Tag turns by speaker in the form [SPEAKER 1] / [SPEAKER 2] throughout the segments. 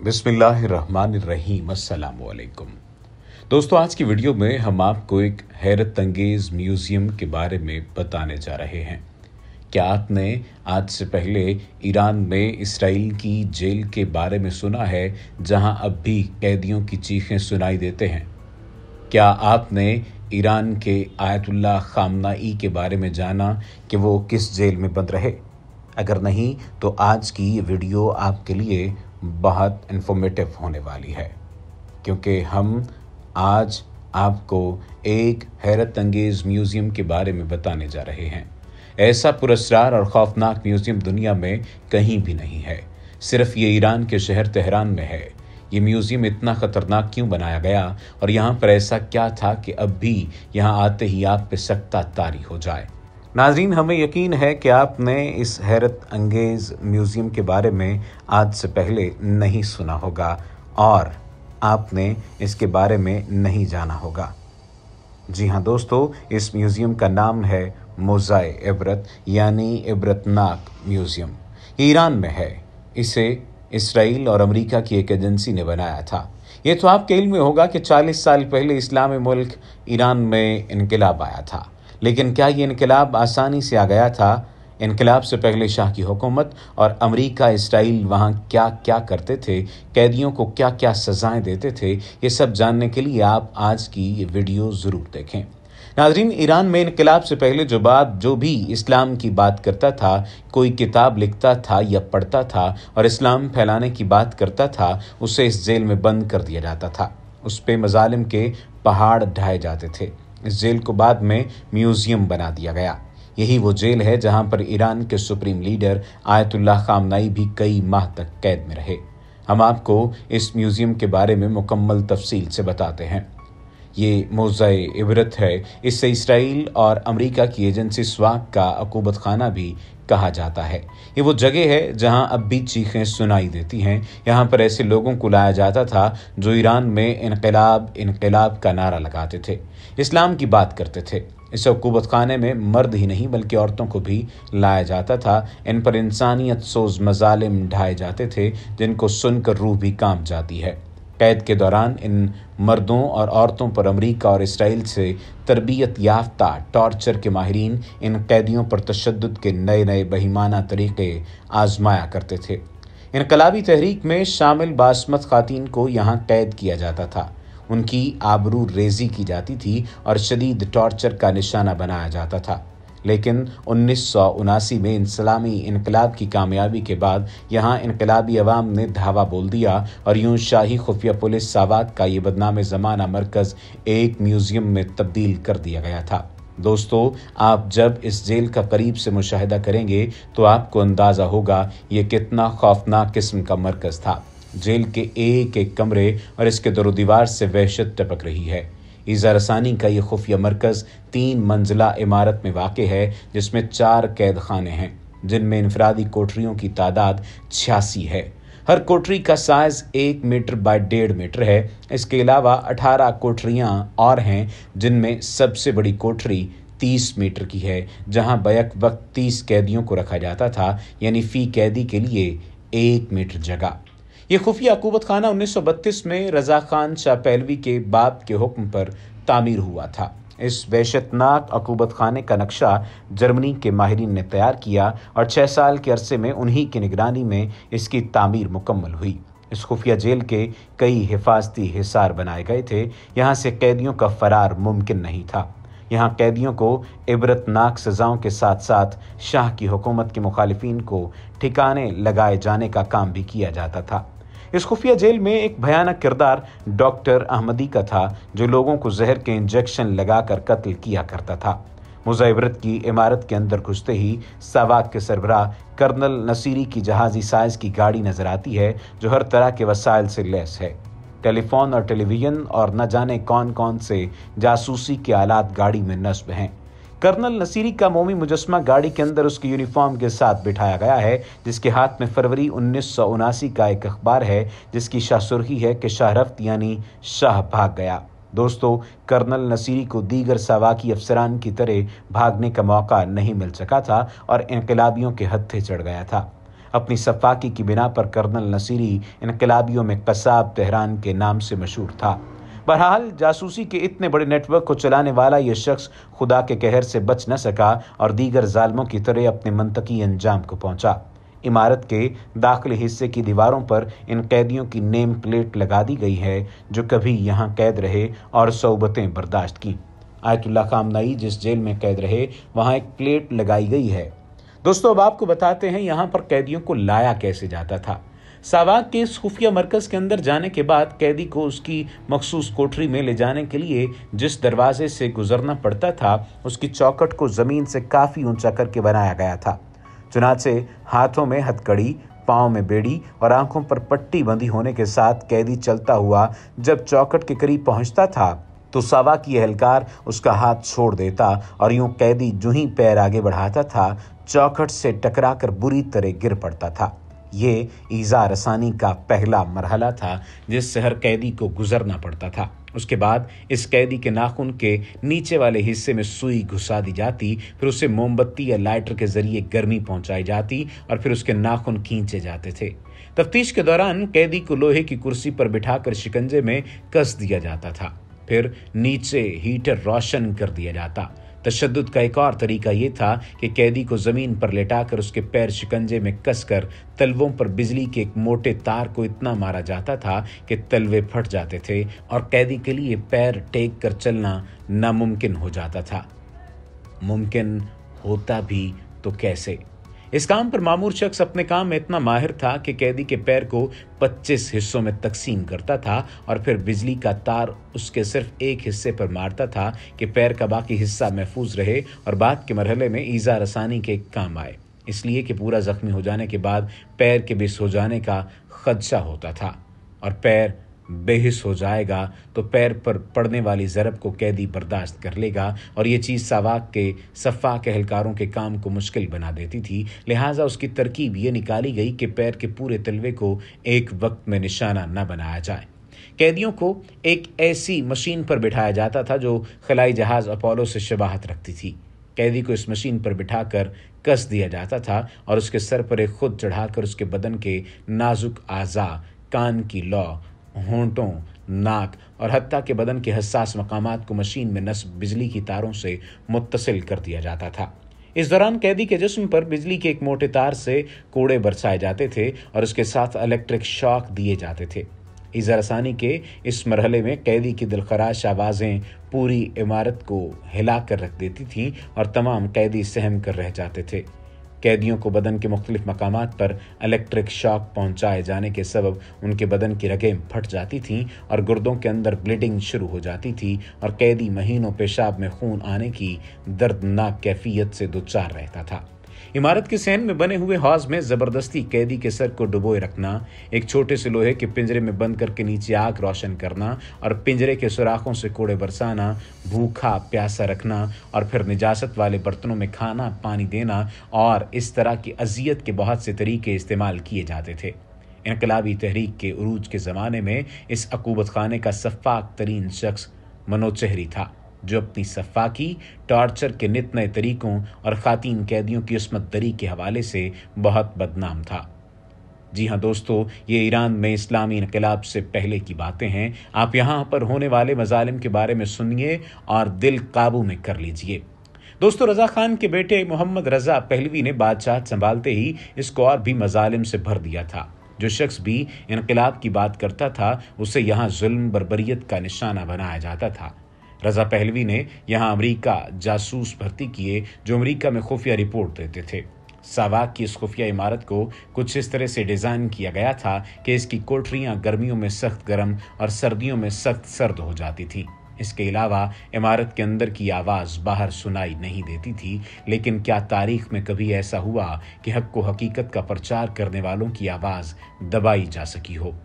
[SPEAKER 1] बिस्मिल्लाहिर्रहमानिर्रहीम। अस्सलाम वालेकुम। दोस्तों, आज की वीडियो में हम आपको एक हैरत अंगेज म्यूज़ियम के बारे में बताने जा रहे हैं। क्या आपने आज से पहले ईरान में इसराइल की जेल के बारे में सुना है, जहां अब भी कैदियों की चीखें सुनाई देते हैं? क्या आपने ईरान के आयतुल्लाह खामनाई के बारे में जाना कि वो किस जेल में बंद रहे? अगर नहीं तो आज की ये वीडियो आपके लिए बहुत इन्फॉर्मेटिव होने वाली है, क्योंकि हम आज आपको एक हैरत अंगेज़ म्यूज़ियम के बारे में बताने जा रहे हैं। ऐसा पुरस्कार और खौफनाक म्यूज़ियम दुनिया में कहीं भी नहीं है, सिर्फ ये ईरान के शहर तेहरान में है। ये म्यूज़ियम इतना ख़तरनाक क्यों बनाया गया और यहाँ पर ऐसा क्या था कि अब भी यहाँ आते ही आप पे सख्ता तारी हो जाए? नाज़रीन, हमें यकीन है कि आपने इस हैरत अंगेज़ म्यूज़ियम के बारे में आज से पहले नहीं सुना होगा और आपने इसके बारे में नहीं जाना होगा। जी हाँ दोस्तों, इस म्यूज़ियम का नाम है मोज़ाए इबरत यानी इबरतनाक म्यूज़ियम। ये ईरान में है। इसे इसराइल और अमेरिका की एक एजेंसी ने बनाया था। ये तो आपके इल्म में होगा कि 40 साल पहले इस्लामी मुल्क ईरान में इनकलाब आया था। लेकिन क्या ये इनकलाब आसानी से आ गया था? इनकलाब से पहले शाह की हुकूमत और अमेरिका इसराइल वहाँ क्या क्या करते थे, कैदियों को क्या क्या सज़ाएं देते थे, ये सब जानने के लिए आप आज की ये वीडियो ज़रूर देखें। नाज़रीन, ईरान में इनकलाब से पहले जो भी इस्लाम की बात करता था, कोई किताब लिखता था या पढ़ता था और इस्लाम फैलाने की बात करता था, उसे इस जेल में बंद कर दिया जाता था। उस पे मजालिम के पहाड़ ढाए जाते थे। इस जेल को बाद में म्यूज़ियम बना दिया गया। यही वो जेल है जहां पर ईरान के सुप्रीम लीडर आयतुल्लाह खामनाई भी कई माह तक कैद में रहे। हम आपको इस म्यूज़ियम के बारे में मुकम्मल तफसील से बताते हैं। ये मोज़ाए इबरत है। इससे इसराइल और अमेरिका की एजेंसी स्वाक का अकूबत खाना भी कहा जाता है। ये वो जगह है जहां अब भी चीखें सुनाई देती हैं। यहाँ पर ऐसे लोगों को लाया जाता था जो ईरान में इनकलाब इनकलाब का नारा लगाते थे, इस्लाम की बात करते थे। इस अकूबत खाने में मर्द ही नहीं बल्कि औरतों को भी लाया जाता था। इन पर इंसानियत सोज मजालिम ढाए जाते थे, जिनको सुनकर रूह भी कांप जाती है। कैद के दौरान इन मर्दों और औरतों पर अमेरिका और इसराइल से तरबियत याफ्ता टॉर्चर के माहिरीन इन कैदियों पर तशद्दुद के नए नए बहिमाना तरीक़े आजमाया करते थे। इनकलाबी तहरीक में शामिल बासमत ख़ातीन को यहाँ कैद किया जाता था। उनकी आबरू रेजी की जाती थी और शदीद टॉर्चर का निशाना बनाया जाता था। लेकिन 1979 में इस्लामी इनकलाब की कामयाबी के बाद यहाँ इनकलाबी अवाम ने धावा बोल दिया और यूं शाही खुफिया पुलिस सावात का ये बदनाम ज़माना मरकज़ एक म्यूज़ियम में तब्दील कर दिया गया था। दोस्तों, आप जब इस जेल का करीब से मुशाहिदा करेंगे तो आपको अंदाज़ा होगा ये कितना खौफनाक किस्म का मरकज़ था। जेल के एक एक कमरे और इसके दरो दीवार से वहशत टपक रही है। ईज़ा रसानी का ये खुफिया मरकज़ 3 मंजिला इमारत में वाक़ है, जिसमें 4 कैद खाने हैं, जिनमें इनफरादी कोठरियों की तादाद 86 है। हर कोठरी का साइज़ 1 मीटर बाय 1.5 मीटर है। इसके अलावा 18 कोठरियाँ और हैं, जिनमें सबसे बड़ी कोठरी 30 मीटर की है, जहाँ बैक वक्त 30 कैदियों को रखा जाता था, यानी फ़ी कैदी के लिए 1 मीटर जगह। ये खुफिया अकूबत खाना 1932 में रज़ा खान शाह पहलवी के बाप के हुक्म पर तामीर हुआ था। इस वहशतनाक अकूबत खाने का नक्शा जर्मनी के माहिरीन ने तैयार किया और 6 साल के अरसे में उन्हीं की निगरानी में इसकी तामीर मुकम्मल हुई। इस खुफिया जेल के कई हिफाजती हिसार बनाए गए थे। यहाँ से कैदियों का फरार मुमकिन नहीं था। यहाँ कैदियों को इबरतनाक सज़ाओं के साथ साथ शाह की हुकूमत के मुखालिफिन को ठिकाने लगाए जाने का काम भी किया जाता था। इस खुफिया जेल में एक भयानक किरदार डॉक्टर अहमदी का था, जो लोगों को जहर के इंजेक्शन लगाकर कत्ल किया करता था। मोज़ाए इबरत की इमारत के अंदर घुसते ही सावाक के सरबराह कर्नल नसीरी की जहाज़ी साइज़ की गाड़ी नज़र आती है, जो हर तरह के वसाइल से लैस है। टेलीफोन और टेलीविज़न और न जाने कौन कौन से जासूसी के आलात गाड़ी में नस्ब हैं। कर्नल नसीरी का मोमी मुजस्मा गाड़ी के अंदर उसकी यूनिफॉर्म के साथ बिठाया गया है, जिसके हाथ में फरवरी 1979 का एक अखबार है, जिसकी शाह सुर्खी है कि शाह रफ्त यानी शाह भाग गया। दोस्तों, कर्नल नसीरी को दीगर सावाकी अफसरान की तरह भागने का मौका नहीं मिल सका था और इनकलाबियों के हत्थे चढ़ गया था। अपनी सफाकी की बिना पर कर्नल नसीरी इनकलाबियों में कसाब तेहरान के नाम से मशहूर था। बहरहाल जासूसी के इतने बड़े नेटवर्क को चलाने वाला यह शख्स खुदा के कहर से बच न सका और दीगर जालिमों की तरह अपने मंतकी अंजाम को पहुंचा। इमारत के दाखिली हिस्से की दीवारों पर इन कैदियों की नेम प्लेट लगा दी गई है जो कभी यहाँ कैद रहे और सौबतें बर्दाश्त की। आयतुल्ला खामनाई जिस जेल में कैद रहे वहाँ एक प्लेट लगाई गई है। दोस्तों, अब आपको बताते हैं यहाँ पर कैदियों को लाया कैसे जाता था। सावाक के इस खुफिया मरकज के अंदर जाने के बाद कैदी को उसकी मखसूस कोठरी में ले जाने के लिए जिस दरवाजे से गुजरना पड़ता था उसकी चौखट को जमीन से काफी ऊंचा करके बनाया गया था। चुनाचे हाथों में हथकड़ी, पांव में बेड़ी और आंखों पर पट्टी बंधी होने के साथ कैदी चलता हुआ जब चौखट के करीब पहुंचता था तो सावाकी एहलकार उसका हाथ छोड़ देता और यूं कैदी जो ही पैर आगे बढ़ाता था चौखट से टकराकर बुरी तरह गिर पड़ता था। ये ईजा रसानी का पहला मरहला था जिससे हर कैदी को गुजरना पड़ता था। उसके बाद इस कैदी के नाखून के नीचे वाले हिस्से में सुई घुसा दी जाती, फिर उसे मोमबत्ती या लाइटर के जरिए गर्मी पहुंचाई जाती और फिर उसके नाखून खींचे जाते थे। तफ्तीश के दौरान कैदी को लोहे की कुर्सी पर बिठाकर शिकंजे में कस दिया जाता था, फिर नीचे हीटर रोशन कर दिया जाता। तशद्दुद का एक और तरीका यह था कि कैदी को जमीन पर लेटाकर उसके पैर शिकंजे में कसकर तलवों पर बिजली के एक मोटे तार को इतना मारा जाता था कि तलवे फट जाते थे और कैदी के लिए पैर टेक कर चलना नामुमकिन हो जाता था। मुमकिन होता भी तो कैसे? इस काम पर मामूर शख्स अपने काम में इतना माहिर था कि कैदी के पैर को 25 हिस्सों में तकसीम करता था और फिर बिजली का तार उसके सिर्फ एक हिस्से पर मारता था कि पैर का बाकी हिस्सा महफूज रहे और बाद के मरहले में ईजा रसानी के काम आए, इसलिए कि पूरा जख्मी हो जाने के बाद पैर के बेहिस हो जाने का खदशा होता था और पैर बेहिस हो जाएगा तो पैर पर पड़ने वाली ज़रब को कैदी बर्दाश्त कर लेगा और ये चीज़ सावाक के सफ़ाक एहलकारों के काम को मुश्किल बना देती थी। लिहाजा उसकी तरकीब ये निकाली गई कि पैर के पूरे तलवे को एक वक्त में निशाना न बनाया जाए। कैदियों को एक ऐसी मशीन पर बिठाया जाता था जो खलाई जहाज़ अपोलो से शबाहत रखती थी। कैदी को इस मशीन पर बिठाकर कस दिया जाता था और उसके सर पर एक खुद चढ़ाकर उसके बदन के नाजुक आज़ा, कान की लौ, होंठों, नाक और हत्ता के बदन के हसास मकामात को मशीन में नस्ब बिजली की तारों से मुत्तसिल कर दिया जाता था। इस दौरान कैदी के जिस्म पर बिजली के एक मोटे तार से कोड़े बरसाए जाते थे और उसके साथ इलेक्ट्रिक शॉक दिए जाते थे। ईजा रसानी के इस मरहले में कैदी की दिलखराश आवाज़ें पूरी इमारत को हिला कर रख देती थीं और तमाम कैदी सहम कर रह जाते थे। कैदियों को बदन के मुख्तलिफ मकामात पर इलेक्ट्रिक शॉक पहुंचाए जाने के सबब उनके बदन की रगें फट जाती थीं और गुर्दों के अंदर ब्लीडिंग शुरू हो जाती थी और कैदी महीनों पेशाब में खून आने की दर्दनाक कैफियत से दुचार रहता था। इमारत के सहन में बने हुए हौज में जबरदस्ती कैदी के सर को डुबोए रखना, एक छोटे से लोहे के पिंजरे में बंद करके नीचे आग रोशन करना और पिंजरे के सुराखों से कोड़े बरसाना, भूखा प्यासा रखना और फिर निजासत वाले बर्तनों में खाना पानी देना और इस तरह की अजियत के बहुत से तरीके इस्तेमाल किए जाते थे। इनकलाबी तहरीक के उरूज के ज़माने में इस अकूबत खाने का सफ़ाक तरीन शख्स मनोचहरी था जो अपनी सफ़ाकी, टॉर्चर के नित नए तरीकों और ख़ातीन कैदियों की उस्मत दरी के हवाले से बहुत बदनाम था। जी हाँ दोस्तों, ये ईरान में इस्लामी इनकलाब से पहले की बातें हैं। आप यहाँ पर होने वाले मजालिम के बारे में सुनिए और दिल काबू में कर लीजिए। दोस्तों, रज़ा खान के बेटे मोहम्मद रज़ा पहलवी ने बादशाह संभालते ही इसको और भी मजालिम से भर दिया था। जो शख्स भी इनकलाब की बात करता था उसे यहाँ जुल्म बर्बरियत का निशाना बनाया जाता था। रज़ा पहलवी ने यहाँ अमेरिका जासूस भर्ती किए जो अमेरिका में खुफिया रिपोर्ट देते थे। सावाक की इस खुफिया इमारत को कुछ इस तरह से डिज़ाइन किया गया था कि इसकी कोठरियाँ गर्मियों में सख्त गर्म और सर्दियों में सख्त सर्द हो जाती थी। इसके अलावा इमारत के अंदर की आवाज़ बाहर सुनाई नहीं देती थी, लेकिन क्या तारीख में कभी ऐसा हुआ कि हक को हकीकत का प्रचार करने वालों की आवाज़ दबाई जा सकी हो?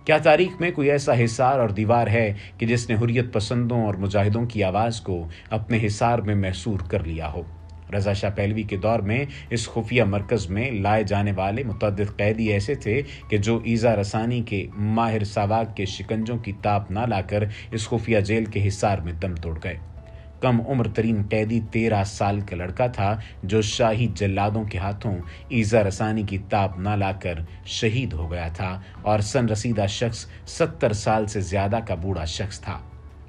[SPEAKER 1] क्या तारीख में कोई ऐसा हिसार और दीवार है कि जिसने हुर्रियत पसंदों और मुजाहिदों की आवाज़ को अपने हिसार में महसूर कर लिया हो? रज़ा शाह पहलवी के दौर में इस खुफिया मरकज़ में लाए जाने वाले मुतअद्दिद कैदी ऐसे थे कि जो ईज़ा रसानी के माहिर सावाक के शिकंजों की ताप ना लाकर इस खुफिया जेल के हिसार में दम तोड़ गए। कम उम्र तरीन कैदी 13 साल का लड़का था जो शाही जल्लादों के हाथों ईजा रसानी की ताब ना लाकर शहीद हो गया था और सन रसीदा शख्स 70 साल से ज्यादा का बूढ़ा शख्स था।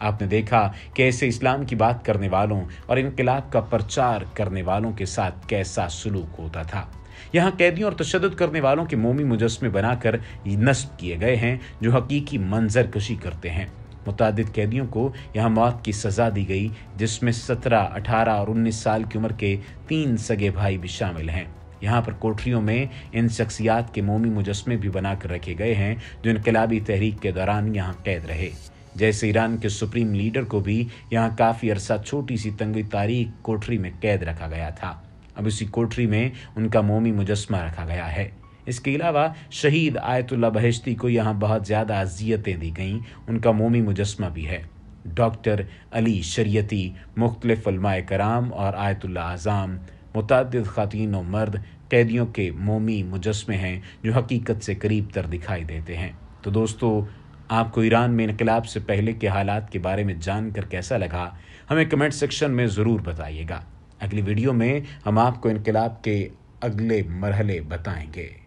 [SPEAKER 1] आपने देखा कि ऐसे इस्लाम की बात करने वालों और इनकलाब का प्रचार करने वालों के साथ कैसा सलूक होता था। यहाँ कैदियों और तशद्दुद करने वालों के मोमी मुजस्मे बनाकर नस्ब किए गए हैं जो हकीकी मंजर कशी करते हैं। मुतादिद कैदियों को यहाँ मौत की सज़ा दी गई, जिसमें 17, 18 और 19 साल की उम्र के 3 सगे भाई भी शामिल हैं। यहाँ पर कोठरियों में इन शख्सियात के मोमी मुजस्मे भी बनाकर रखे गए हैं जो इनकलाबी तहरीक के दौरान यहाँ कैद रहे। जैसे ईरान के सुप्रीम लीडर को भी यहाँ काफ़ी अरसा छोटी सी तंगी तारीख कोठरी में कैद रखा गया था। अब इसी कोठरी में उनका मोमी मुजस्मा रखा गया है। इसके अलावा शहीद आयतुल्लाह बहिश्ती को यहाँ बहुत ज़्यादा अजियतें दी गईं, उनका मोमी मुजस्मा भी है। डॉक्टर अली शरीयती, मुख्तलिफ उलमाए कराम और आयतुल्लाह आज़ाम, मुतअद्दिद ख़वातीन और मर्द कैदियों के मोमी मुजस्मे हैं जो हकीकत से करीब तर दिखाई देते हैं। तो दोस्तों, आपको ईरान में इनकलाब से पहले के हालात के बारे में जानकर कैसा लगा, हमें कमेंट सेक्शन में ज़रूर बताइएगा। अगली वीडियो में हम आपको इनकलाब के अगले मरहले बताएंगे।